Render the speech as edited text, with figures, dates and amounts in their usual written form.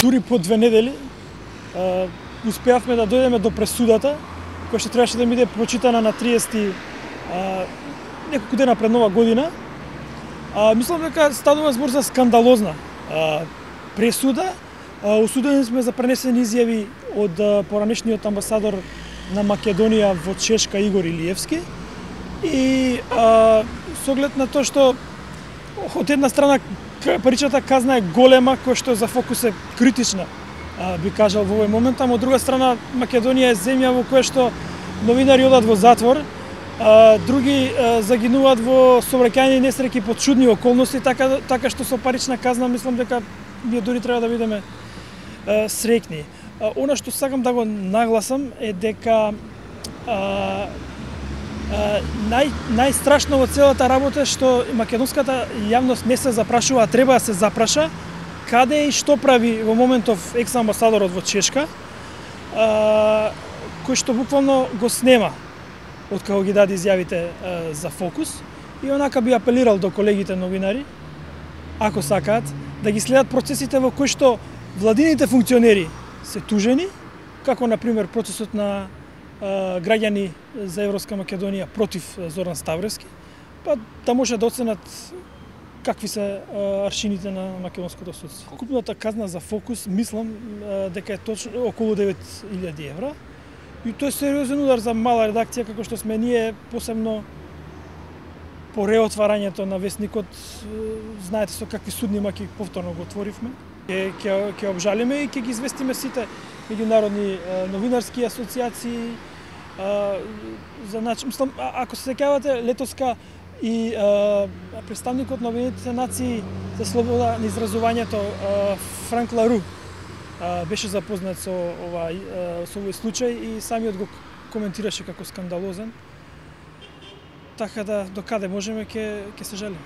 дури по 2 недели успеавме да дојдеме до пресудата, која што требаше да биде прочитана на 30 неколку дена пред Нова година. Мислам дека станува збор за скандалозна пресуда. Осудени сме за пренесени изјави од поранешниот амбасадор на Македонија во Чешка Игор Илиевски. И со оглед на тоа што од една страна паричната казна е голема, која што за Фокус е критична, би кажал во овој момент, а од друга страна Македонија е земја во која што новинари одат во затвор, други загинуваат во сообраќајни несреќи под чудни околности, така што со парична казна мислам дека ние дури треба да бидеме среќни. Она што сакам да го нагласам е дека најстрашно во целата работа е што македонската јавност не се запрашува, а треба да се запраша каде и што прави во моментов екс-амбасадорот во Чешка, кој што буквално го снема од кога ги даде изјавите за Фокус. И онака би апелирал до колегите новинари, ако сакаат, да ги следат процесите во кои што владините функционери се тужени, како на пример процесот на граѓани за Европска Македонија против Зоран Ставревски, па да може да оценат какви се аршините на македонското судство. Купната казна за Фокус мислам дека е точно околу 9.000 евра. И тоа е сериозен удар за мала редакција како што сме ние, посебно по реотварањето на весникот. Знаете со какви судни маки повторно го отворивме. Ќе обжалиме и ќе ги известиме сите меѓународни новинарски асоциации. Мислам, ако се сеќавате, летоска и представникот на Обединетите нации за слобода на изразувањето Франк Лару беше запознат со овој случај и самиот го коментираше како скандалозен. Така да, до каде можеме, ќе се жалиме.